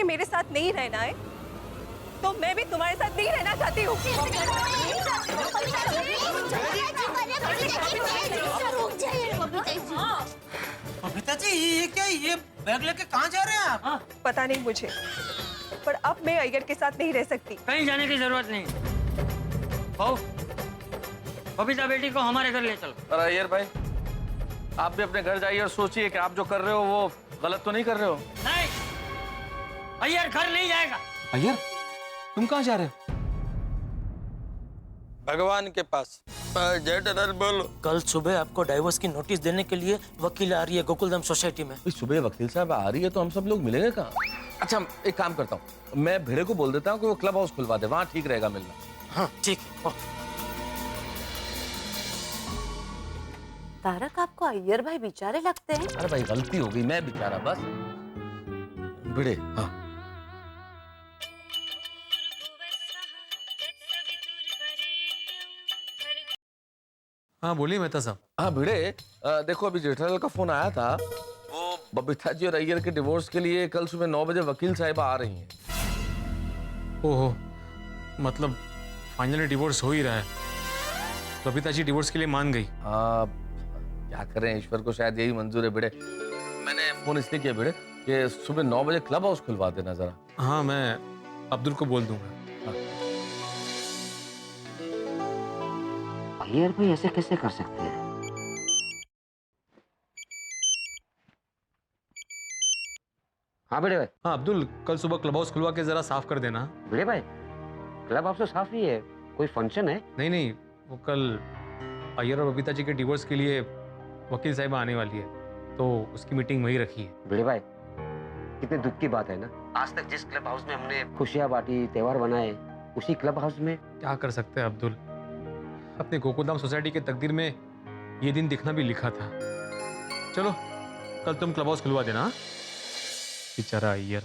तुम्हें मेरे साथ नहीं रहना है तो मैं भी तुम्हारे साथ नहीं रहना चाहती हूँ। बबीता जी ये क्या, ये बैग लेके कहाँ जा रहे हैं आप? पता नहीं मुझे, पर अब मैं अय्यर के साथ नहीं रह सकती। कहीं जाने की जरूरत नहीं। बहू, बबीता बेटी को हमारे घर ले चलो। पर अय्यर भाई, आप भी अपने घर जाइए और सोचिए कि आप जो कर रहे हो वो गलत तो नहीं कर रहे हो। नहीं, अय्यर घर नहीं जाएगा। अय्यर, तुम कहाँ जा रहे हो? भगवान के पास। बोलो। कल सुबह आपको डाइवोर्स की नोटिस देने के लिए वकील आ रही है गोकुलधाम सोसाइटी में। सुबह वकील साहब आ रही है तो हम सब लोग मिलेंगे कहाँ? अच्छा, एक काम करता हूँ, मैं भिड़े को बोल देता हूँ कि वो क्लब हाउस खुलवा दे, वहाँ ठीक रहेगा मिलना। हाँ ठीक। तारक, आपको अय्यर भाई बेचारे लगते हैं। अरे भाई गलती हो गई, मैं बेचारा बस। भिड़े, हाँ हाँ बोलिए मेहता साहब। हाँ भिड़े, देखो अभी जेठालाल का फोन आया था, वो बबीता जी और अय्यर के डिवोर्स के लिए कल सुबह 9 बजे वकील साहिबा आ रही हैं। ओहो, मतलब फाइनली डिवोर्स हो ही रहा है। बबीता जी डिवोर्स के लिए मान गई। हाँ, क्या करें, ईश्वर को शायद यही मंजूर है भिड़े। मैंने फोन इसलिए किया भिड़े कि सुबह 9 बजे क्लब हाउस खुलवा देना जरा। हाँ, मैं अब्दुल को बोल दूंगा। अय्यर भाई ऐसे कैसे कर सकते हैं? हाँ बड़े भाई। हाँ अब्दुल, कल सुबह क्लब हाउस खुलवा के जरा साफ कर देना। बड़े भाई, क्लब हाउस तो साफ ही है, कोई फंक्शन है? नहीं नहीं, वो कल अय्यर और बबीता जी के डिवोर्स के लिए वकील साहिबा आने वाली है, तो उसकी मीटिंग वहीं रखी है। बड़े भाई, कितने दुख की बात है ना, आज तक जिस क्लब हाउस में हमने खुशियां बांटी, त्योहार बनाए, उसी क्लब हाउस में। क्या कर सकते हैं अब्दुल, अपने गोकुलधाम सोसाइटी के तकदीर में ये दिन दिखना भी लिखा था। चलो कल तुम क्लब हाउस खुलवा देना। बेचारा अय्यर।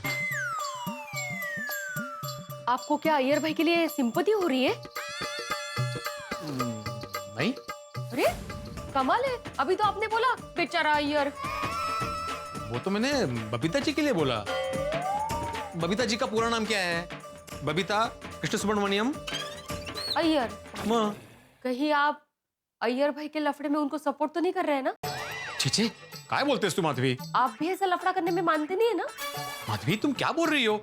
आपको क्या अय्यर भाई के लिए सिंपैथी हो रही है? नहीं। अरे कमाल है, अभी तो आपने बोला बेचारा अय्यर। वो तो मैंने बबीता जी के लिए बोला। बबीता जी का पूरा नाम क्या है? बबीता कृष्ण सुब्रमण्यम अय्यर। माँ। कहीं आप अय्यर भाई के लफड़े में उनको सपोर्ट तो नहीं कर रहे हैं ना? छीछे, काय बोलते तू माधवी? आप भी ऐसा लफड़ा करने में मानते नहीं है ना? माधवी तुम क्या बोल रही हो?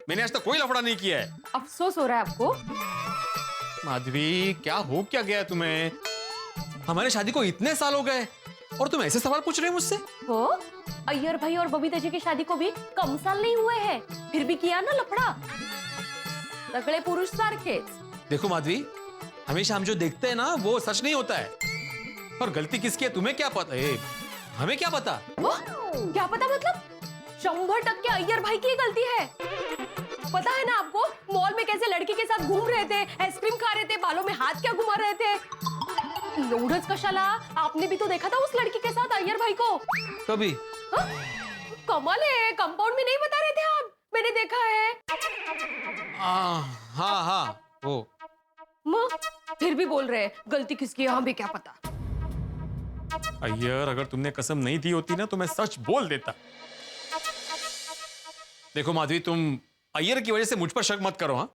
मैंने आज तक कोई लफड़ा नहीं किया है। अफसोस हो रहा है आपको? माधवी क्या हो क्या गया तुम्हें? हमारे शादी को इतने साल हो गए और तुम ऐसे सवाल पूछ रहे हो मुझसे? हो, अय्यर भाई और बबीता जी की शादी को भी कम साल नहीं हुए हैं, फिर भी किया ना लफड़ा। तगड़े पुरुष सारखे। देखो माधवी, हमेशा हम जो देखते हैं ना वो सच नहीं होता है, और गलती किसकी है तुम्हें क्या पता है? हमें क्या पता? क्या पता मतलब? 100% अय्यर भाई की गलती है। पता है ना आपको, मॉल में कैसे लड़की के साथ घूम रहे थे, आइसक्रीम खा रहे थे, बालों में हाथ क्या घुमा रहे थे। लोडस का शाला, आपने भी तो देखा था उस लड़की के साथ अय्यर भाई को। कभी? कमाल है, कंपाउंड में नहीं बता रहे थे आप? मैंने देखा है। हाँ हाँ वो। फिर भी बोल रहे हैं गलती किसकी है, हमें क्या पता। अय्यर, अगर तुमने कसम नहीं दी होती ना तो मैं सच बोल देता। देखो माधवी, तुम अय्यर की वजह से मुझ पर शक मत करो। हाँ,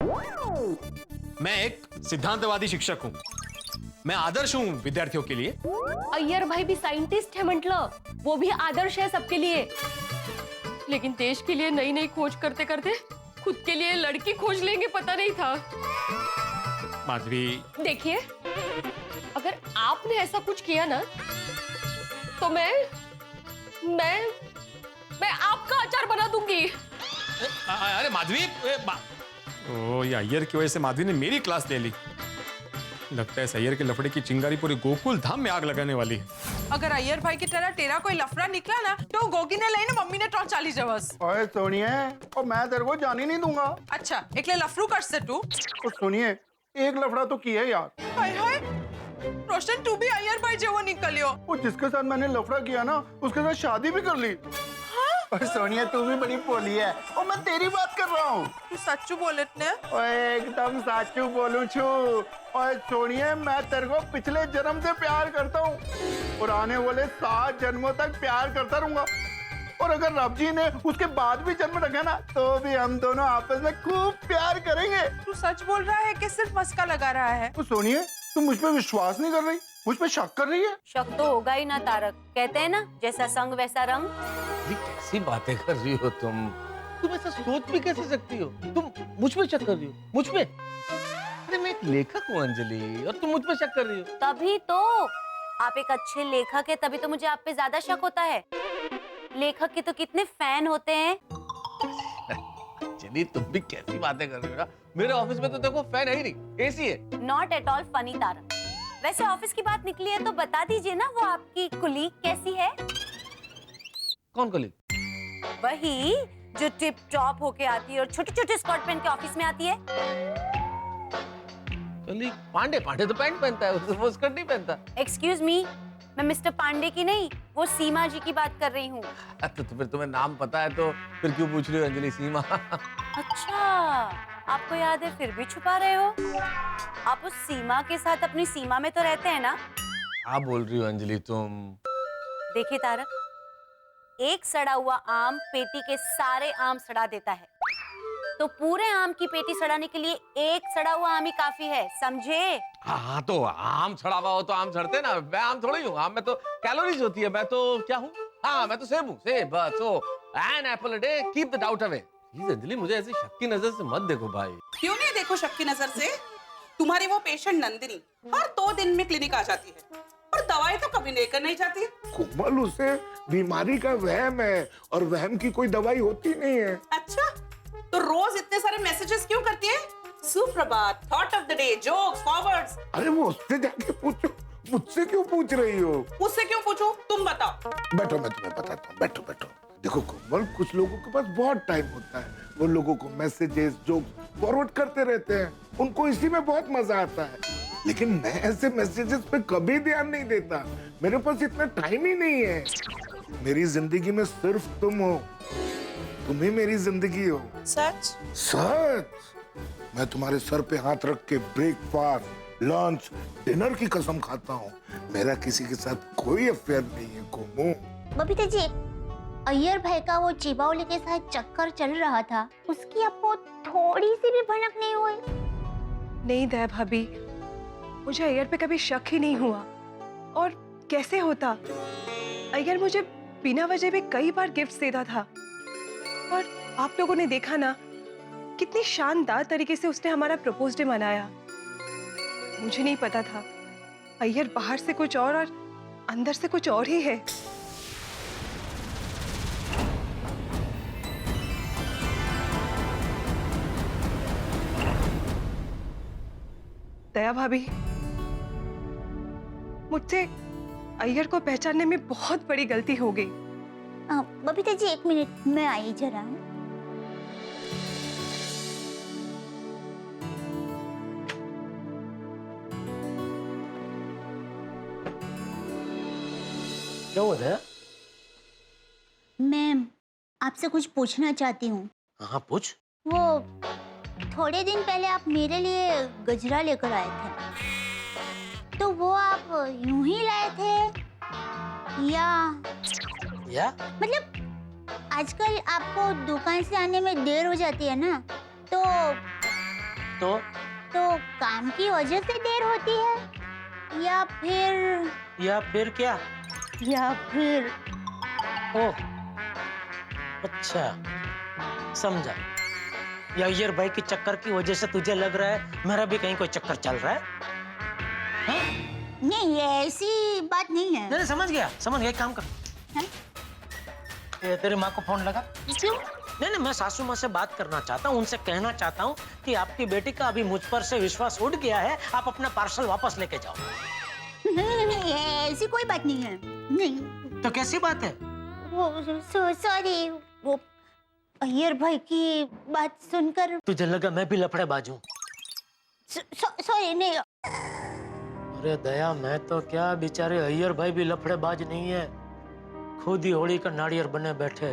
मैं एक सिद्धांतवादी शिक्षक हूँ, मैं आदर्श हूँ विद्यार्थियों के लिए। अय्यर भाई भी साइंटिस्ट है, मतलब वो भी आदर्श है सबके लिए। लेकिन देश के लिए नई नई खोज करते करते खुद के लिए लड़की खोज लेंगे, पता नहीं था। माधवी देखिए, अगर आपने ऐसा कुछ किया ना तो मैं आपका अचार बना दूंगी। अरे माधवी, ओ ये अय्यर की वजह से माधवी ने मेरी क्लास ले ली। लगता है अय्यर के लफड़े की चिंगारी पूरी गोकुल धाम में आग लगाने वाली है। अगर अय्यर भाई की तरह तेरा कोई लफड़ा निकला ना तो गोगी ने लई ना मम्मी ने टॉर्च चाली जवस। ओए सुनिए, और मैं तेरे को जाने नहीं दूंगा। अच्छा, एकले लफड़ू कर से तू? तो सुनिए, एक लफड़ा तो किया यार। हाय हाय, रोशन तू भी अय्यर भाई जेवो निकलियो। वो जिसके साथ मैंने लफड़ा किया ना उसके साथ शादी भी कर ली। और सोनिया तू भी बड़ी भोली है, और मैं तेरी बात कर रहा हूँ। तू सच्चू बोले ने? ओए एकदम सच्चू बोलूं छू। और सोनिया, मैं तेरे को पिछले जन्म से प्यार करता हूँ और आने वाले 7 जन्मों तक प्यार करता रहूंगा। और अगर रब जी ने उसके बाद भी जन्म रखा ना तो भी हम दोनों आपस में खूब प्यार करेंगे। तू सच बोल रहा है कि सिर्फ मस्का लगा रहा है? तो सोनिए, तुम मुझ पे विश्वास नहीं कर रही, मुझ पे शक कर रही है। शक तो होगा ही ना तारक, कहते हैं ना जैसा संग वैसा रंग। ये कैसी बातें कर रही हो तुम ऐसा सोच भी कैसे सकती हो? तुम मुझ पे शक कर रही हो? मुझ पे? अरे मैं एक लेखक हूँ अंजलि, और तुम मुझ पे शक कर रही हो? तभी तो आप एक अच्छे लेखक है, तभी तो मुझे आप पे ज्यादा शक होता है। लेखक के तो कितने फैन होते हैं। अंजलि तुम भी कैसी बातें कर रही हो ना? मेरे ऑफिस में तो देखो फैन है ही नहीं, एसी है। Not at all funny Tarak. वैसे ऑफिस की बात निकली है तो बता दीजिए ना, वो आपकी कुलीग कैसी है? कौन कलीग? वही जो टिप टॉप होके आती है और छोटे छोटे स्कर्ट पहन के ऑफिस में आती है। कलीग पांडे तो पैंट पहनता है, वो स्कर्ट नहीं पहनता। एक्सक्यूज मी, मैं मिस्टर पांडे की नहीं, वो सीमा जी की बात कर रही हूँ। तो फिर तुम्हें नाम पता है तो फिर क्यों पूछ रही हो अंजलि? सीमा। अच्छा, आपको याद है फिर भी छुपा रहे हो? आप उस सीमा के साथ अपनी सीमा में तो रहते हैं ना? क्या बोल रही हो अंजलि तुम? देखिए तारक, एक सड़ा हुआ आम पेटी के सारे आम सड़ा देता है, तो पूरे आम की पेटी सड़ाने के लिए एक सड़ा हुआ आम ही काफी है, समझे? हाँ तो आम सड़ा हुआ हो तो आम सड़ते ना, मैं आम थोड़ी हूँ, आम में तो कैलोरीज होती है, मैं तो क्या हूँ? हाँ मैं तो सेब हूँ, सेब। So an apple a day keep the doubt away. Please Anjali मुझे ऐसी शक की नजर से मत देखो भाई। क्यों नहीं देखो शक की नजर से? तुम्हारी वो पेशेंट नंदिनी हर 2 दिन में क्लिनिक आ जाती है और दवाई तो कभी लेकर नहीं जाती। कोमल, उसे बीमारी का वहम है और वहम की कोई दवाई होती नहीं है। अच्छा, तो रोज इतने सारे मैसेजेस क्यों करती है? सुप्रभात, thought of the day, jokes, forwards. अरे वो उससे जाके पूछो, मुझसे क्यों पूछ रही हो? मुझसे क्यों पूछूं? तुम बताओ। बैठो, मैं तुम्हें बताता हूँ, बैठो बैठो। देखो कोमल, कुछ लोगों के पास बहुत टाइम होता है, वो लोगों को मैसेजेस जोक्स फॉरवर्ड करते रहते हैं, उनको इसी में बहुत मजा आता है। लेकिन मैं ऐसे मैसेजेस पे कभी ध्यान नहीं देता, मेरे पास इतना टाइम ही नहीं है। मेरी जिंदगी में सिर्फ तुम हो, तुम ही मेरी जिंदगी हो। सच? सच। मैं तुम्हारे सर पे हाथ रख के ब्रेकफास्ट, लंच, डिनर की कसम खाता हूँ, मेरा किसी के साथ कोई अफेयर नहीं है कोमो। बबीता जी, अय्यर भाई का वो चिबावली के साथ चक्कर चल रहा था, उसकी आपको थोड़ी सी भी भनक नहीं हुई? नहीं दया भाभी, मुझे अय्यर पे कभी शक ही नहीं हुआ। और कैसे होता? अय्यर मुझे बिना वजह भी कई बार गिफ्ट्स देता था, और आप लोगों ने देखा ना कितनी शानदार तरीके से उसने हमारा प्रपोज डे मनाया। मुझे नहीं पता था अय्यर बाहर से कुछ और अंदर से कुछ और ही है। दया भाभी, मुझसे अय्यर को पहचानने में बहुत बड़ी गलती हो गई। बबीता जी 1 मिनट, मैं आई जरा। क्या हुआ है? मैं आपसे कुछ पूछना चाहती हूँ। हाँ पूछ। वो थोड़े दिन पहले आप मेरे लिए गजरा लेकर आए थे, तो वो आप यूं ही लाए थे या मतलब आजकल आपको दुकान से आने में देर हो जाती है ना, तो काम की वजह से देर होती है या फिर क्या? या फिर ओह अच्छा, समझा। या अय्यर भाई के चक्कर की वजह से तुझे लग रहा है मेरा भी कहीं कोई चक्कर चल रहा है? नहीं, ऐसी बात नहीं है। नहीं, समझ गया। एक काम कर, तेरी माँ को फोन लगा। क्यों? नहीं, मैं सासू माँ से बात करना चाहता हूँ, उनसे कहना चाहता हूँ कि आपकी बेटी का अभी मुझ पर से विश्वास उठ गया है, आप अपना पार्सल वापस लेके जाओ। नहीं, ऐसी कोई बात नहीं है। नहीं। तो कैसी बात है? सॉरी, वो अय्यर भाई की बात सुनकर तुझे लगा मैं भी लफड़ेबाज हूँ? सॉरी, नहीं। अरे दया, मैं तो क्या, बेचारे अय्यर भाई भी लफड़ेबाज नहीं है, खुद ही होली का नारियल बने बैठे।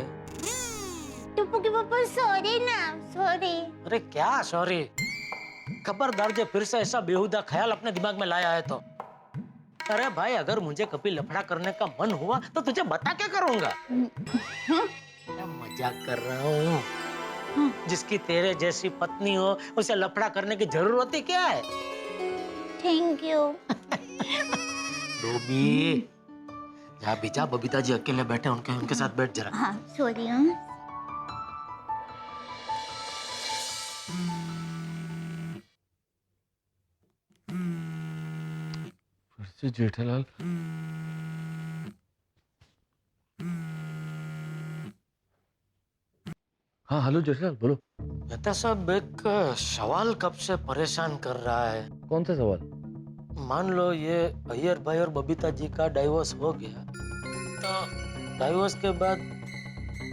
टुप्पू के पापा, सॉरी ना, सॉरी। अरे क्या सॉरी? खबरदार जो फिर से ऐसा बेहुदा ख्याल अपने दिमाग में लाया है तो अरे भाई, अगर मुझे कभी लफड़ा करने का मन हुआ तो तुझे बता क्या करूंगा। मैं मजाक कर रहा हूँ। जिसकी तेरे जैसी पत्नी हो उसे लफड़ा करने की जरूरत ही क्या है। Thank you. डोबी, जा बेटा, बबीता जी अकेले बैठे, उनके साथ बैठ जरा। हाँ सॉरी। फिर से जेठालाल। हाँ हेलो जेठालाल, बोलो। मेहता साहब, एक सवाल कब से परेशान कर रहा है। कौन सा सवाल? मान लो ये अय्यर भाई और बबीता जी का डाइवोर्स हो गया, तो डाइवोर्स के बाद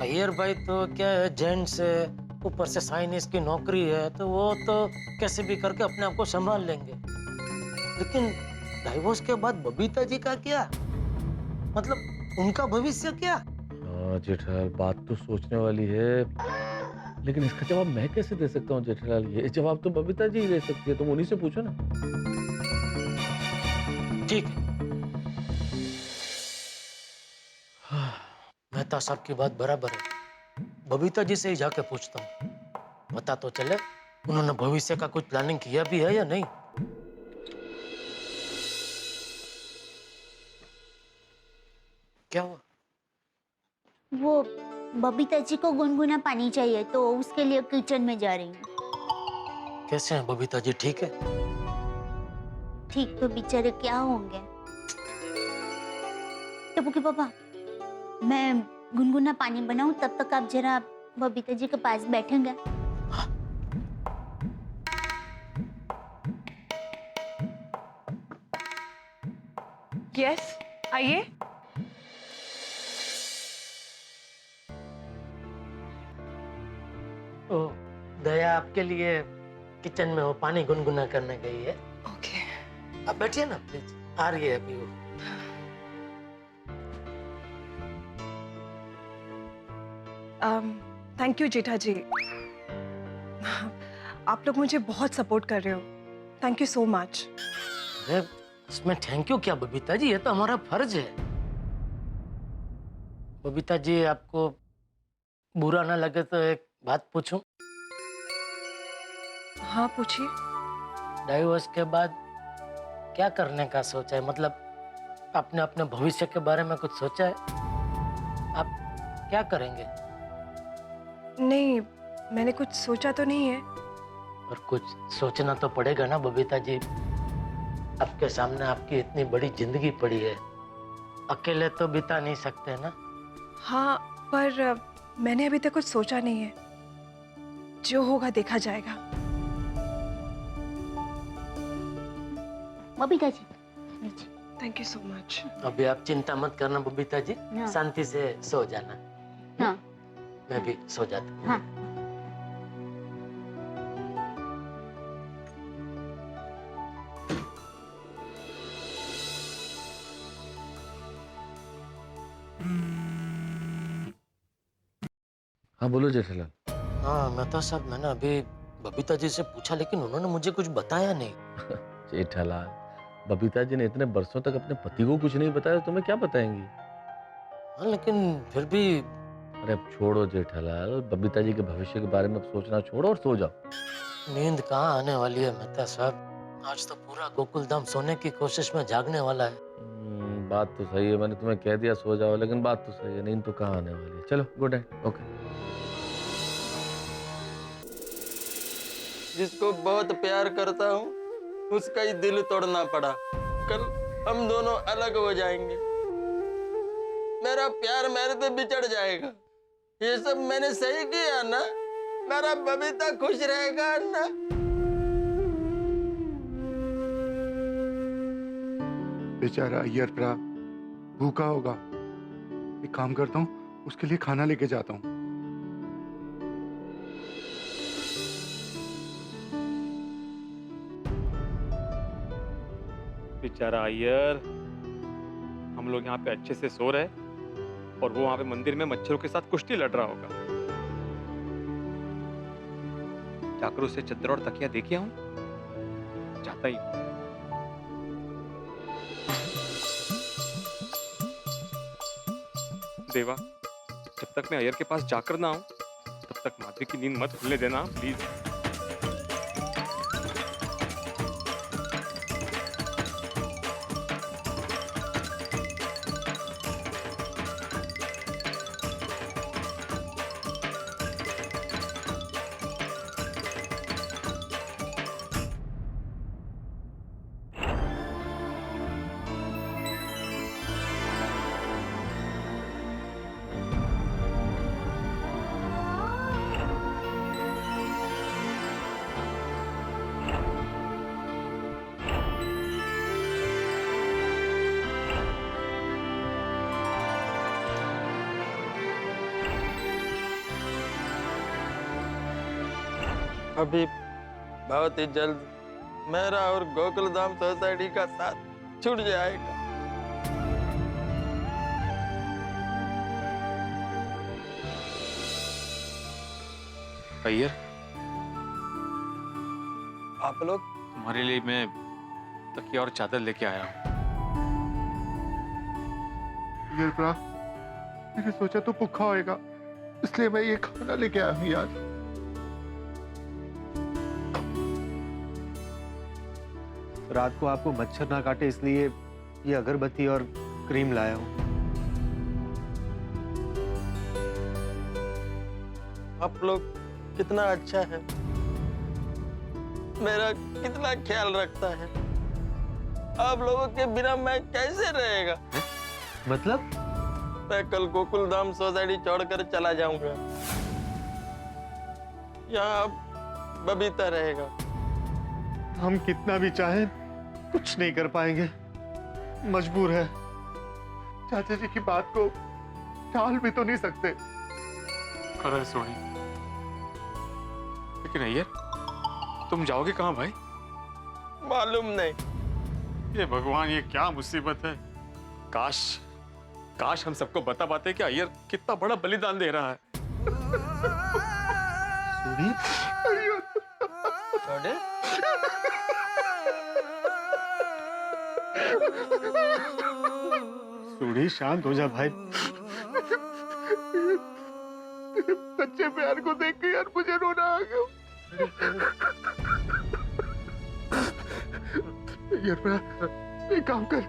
अय्यर भाई तो क्या है, जेंट्स है, ऊपर से साइनिस की नौकरी है, तो वो तो कैसे भी करके अपने आप को संभाल लेंगे। लेकिन डाइवोर्स के बाद बबीता जी का क्या, मतलब उनका भविष्य क्या? हाँ जेठालाल, बात तो सोचने वाली है, लेकिन इसका जवाब मैं कैसे दे सकता हूँ जेठालाल? ये जवाब तो बबीता जी ही दे सकती है, तुम उन्हीं से पूछो ना। ठीक है, मेहता साहब की बात बराबर है। बबीता जी से ही जाके पूछता हूँ, पता तो चले उन्होंने भविष्य का कुछ प्लानिंग किया भी है या नहीं। क्या हुआ? वो बबीता जी को गुनगुना पानी चाहिए, तो उसके लिए किचन में जा रही हूँ। कैसे हैं बबीता जी, ठीक है? ठीक तो बेचारे क्या होंगे। टप्पू के पापा, मैं गुनगुना पानी बनाऊं, तब तक आप जरा बबीता जी के पास बैठेंगे। यस, आइए। ओ, दया आपके लिए किचन में वो पानी गुनगुना करने गई है। ओके। आप बैठिए ना प्लीज, आ रही है अभी वो। थैंक यू जेठा जी, आप लोग मुझे बहुत सपोर्ट कर रहे हो। Thank you so much. अरे इसमें थैंक यू क्या बबीता जी, ये तो हमारा फर्ज है। बबीता जी, आपको बुरा ना लगे तो एक बात पूछूं? हाँ पूछिए। डाइवोर्स के बाद क्या करने का सोचा है, मतलब आपने अपने भविष्य के बारे में कुछ सोचा है? आप क्या करेंगे? नहीं, मैंने कुछ सोचा तो नहीं है। और कुछ सोचना तो पड़ेगा ना बबीता जी, आपके सामने आपकी इतनी बड़ी जिंदगी पड़ी है, अकेले तो बिता नहीं सकते ना। हाँ, पर मैंने अभी तक कुछ सोचा नहीं है, जो होगा देखा जाएगा। बबीता जी, नीचे। Thank you so much. अभी आप चिंता मत करना बबीता जी, हाँ। शांति से सो जाना। हाँ। मैं भी सो जाता हूँ। हाँ। हाँ बोलो जेठालाल। हाँ मेहता साहब, मैंने अभी बबीता जी से पूछा, लेकिन उन्होंने मुझे कुछ बताया नहीं। जेठालाल, बबीता जी ने इतने बरसों तक अपने पति को कुछ नहीं बताया, तुम्हें क्या बताएंगी? हाँ, लेकिन फिर भी। अरे अब छोड़ो जेठालाल, बबीता जी के भविष्य के बारे में अब सोचना छोड़ो और सो जाओ। नींद कहाँ आने वाली है मेहता साहब, आज तो पूरा गोकुलधाम सोने की कोशिश में जागने वाला है। बात तो सही है, मैंने तुम्हें कह दिया सो जाओ, लेकिन बात तो सही है, नींद तो कहाँ आने वाली है। चलो गुड नाइट। ओके। जिसको बहुत प्यार करता हूँ उसका ही दिल तोड़ना पड़ा। कल हम दोनों अलग हो जाएंगे, मेरा प्यार मेरे से बिछड़ जाएगा। ये सब मैंने सही किया ना? मेरा बबीता खुश रहेगा ना? बेचारा अय्यर प्रा भूखा होगा। एक काम करता हूँ, उसके लिए खाना लेके जाता हूँ। बेचारा अय्यर, हम लोग यहाँ पे अच्छे से सो रहे और वो वहाँ पे मंदिर में मच्छरों के साथ कुश्ती लड़ रहा होगा। जाकर उसे चद्दर और तकिया देके आऊं, जाता ही हूं। देवा, जब तक मैं अय्यर के पास जाकर ना आऊं तब तक माधवी की नींद मत खुलने देना प्लीज। अभी बहुत ही जल्द मेरा और गोकुल धाम सोसाइटी का साथ छूट जाएगा। अय्यर, आप लोग? तुम्हारे लिए मैं तकिया और चादर लेके आया हूँ। ये बड़ा, मैंने सोचा तो भूखा होएगा, इसलिए मैं ये खाना लेके आया हूँ यार। रात को आपको मच्छर ना काटे इसलिए ये अगरबत्ती और क्रीम लाया हूँ। आप लोग कितना अच्छा है, मेरा कितना ख्याल रखता है। आप लोगों के बिना मैं कैसे रहेगा? मतलब? मैं कल गोकुल धाम सोसाइटी छोड़कर चला जाऊंगा। यहाँ बबीता रहेगा। हम कितना भी चाहें कुछ नहीं कर पाएंगे, मजबूर है। चाचा जी की बात को टाल भी तो नहीं सकते। खरा सोनी, लेकिन अय्यर तुम जाओगे कहाँ भाई? मालूम नहीं। ये भगवान, ये क्या मुसीबत है। काश काश हम सबको बता पाते कि अय्यर कितना बड़ा बलिदान दे रहा है। सूढ़ी, शांत हो जा भाई। सच्चे प्यार को देख के यार मुझे रोना आ गया। यार बड़ा, एक काम कर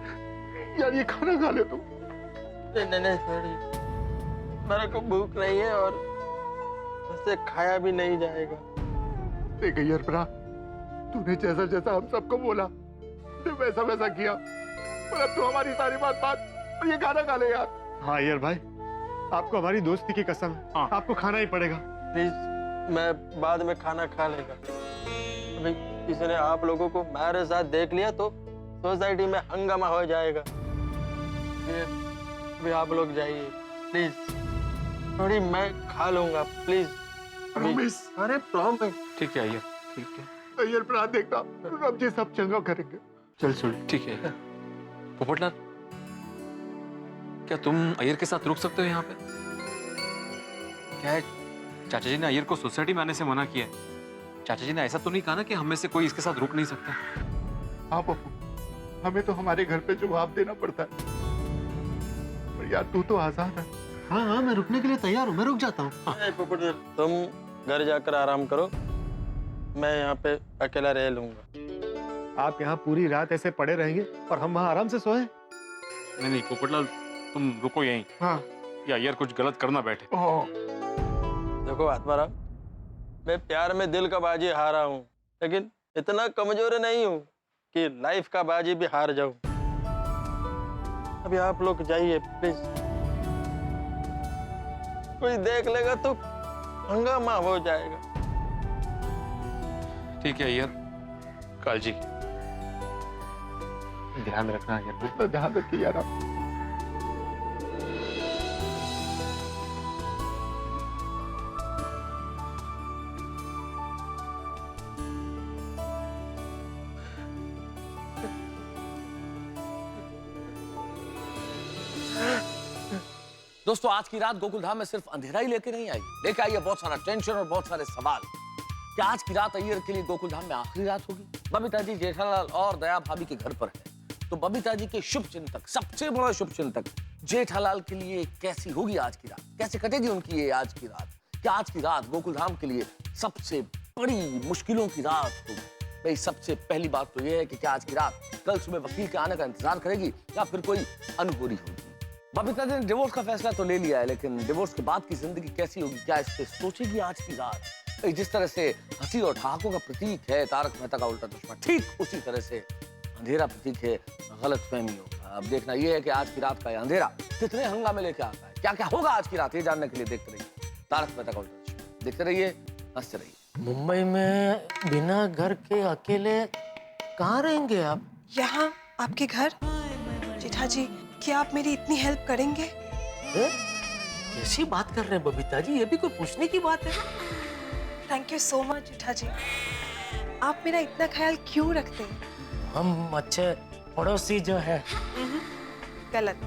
यार, ये खाना खा ले तू। नहीं सॉरी, मेरे को भूख नहीं है और उससे खाया भी नहीं जाएगा। देख यार बड़ा, तूने जैसा जैसा हम सबको बोला तूने वैसा वैसा किया, पर अब तू हमारी सारी बात और ये खाना खा ले यार। हाँ अय्यर भाई, आपको हमारी दोस्ती की कसम, आपको खाना ही पड़ेगा। प्लीज, मैं बाद में खाना खा लेगा। अभी किसी ने आप लोगों को मेरे साथ देख लिया तो सोसाइटी में हंगामा हो जाएगा। अभी आप लोग जाइए प्लीज। थोड़ी मैं खा लूंगा प्लीज। प्रॉमिस? अरे प्रॉमिस। ठीक है अय्यर, ठीक है। यार बड़ा देखना, अब ये सब चंगा करेंगे। चल सुन, ठीक है। पोपटलाल, क्या तुम अय्यर के साथ रुक सकते हो यहाँ पे? क्या है, चाचा जी ने अय्यर को सोसाइटी में आने से मना किया है। चाचा जी ने ऐसा तो नहीं कहा ना कि हम में से कोई इसके साथ रुक नहीं सकता? हाँ पप्पू, हमें तो हमारे घर पे जवाब देना पड़ता है, पर यार तू तो आजाद है। हाँ हाँ, मैं रुकने के लिए तैयार हूँ, मैं रुक जाता हूँ। तुम घर जाकर आराम करो, मैं यहाँ पे अकेला रह लूंगा। आप यहाँ पूरी रात ऐसे पड़े रहेंगे और हम वहाँ आराम से सोए? नहीं नहीं पोपटलाल, तुम रुको यहीं। हाँ। या अय्यर कुछ गलत करना बैठे। देखो आत्माराम, मैं प्यार में दिल का बाजी हारा हूँ, लेकिन इतना कमजोर नहीं हूँ कि लाइफ का बाजी भी हार जाऊं। अभी आप लोग जाइए प्लीज, कोई देख लेगा तो हंगामा हो जाएगा। ठीक है अय्यर, कालजी। ध्यान रखना अय्यर। ध्यान रखिए यार आप। दोस्तों, आज की रात गोकुल धाम में सिर्फ अंधेरा ही लेके नहीं आई, लेके आई है बहुत सारा टेंशन और बहुत सारे सवाल। क्या आज की रात अय्यर के लिए गोकुल धाम में आखिरी रात होगी? बबीता जी जेठालाल और दया भाभी के घर पर है, तो बबीता जी के शुभ चिंतक, सबसे बड़ा शुभ चिंतक जेठालाल के लिए कैसी होगी आज की रात, कैसे कटेगी उनकी ये आज की रात? क्या आज की रात गोकुल धाम के लिए सबसे बड़ी मुश्किलों की रात होगी? भाई सबसे पहली बात तो ये है कि क्या आज की रात कल सुबह वकील के आने का इंतजार करेगी या फिर कोई अनहोनी होगी? बबीता ने डिवोर्स का फैसला तो ले लिया है, लेकिन डिवोर्स के बाद की जिंदगी कैसी होगी, क्या इस पे सोचेगी आज की रात? भाई जिस तरह से हंसी और ठहाकों का प्रतीक है तारक मेहता का उल्टा चश्मा, ठीक उसी तरह से अंधेरा प्रतीक है गलतफहमियों का। अब देखना यह है कि आज की रात का यह अंधेरा कितने हंगामे लेके आता है, क्या क्या होगा आज की रात, ये जानने के लिए देखते रहिए तारक मेहता का उल्टा चश्मा। देखते रहिए, हंसते रहिए। मुंबई में बिना घर के अकेले कहाँ रहेंगे आप? यहाँ आपके घर। जेठा जी, क्या आप मेरी इतनी हेल्प करेंगे? कैसी बात कर रहे हैं बबीता जी, ये भी कोई पूछने की बात है? थैंक यू सो मच जेठा जी। आप मेरा इतना ख्याल क्यों रखते हैं? हम अच्छे पड़ोसी जो है। गलत।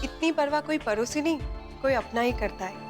इतनी परवाह कोई पड़ोसी नहीं, कोई अपना ही करता है।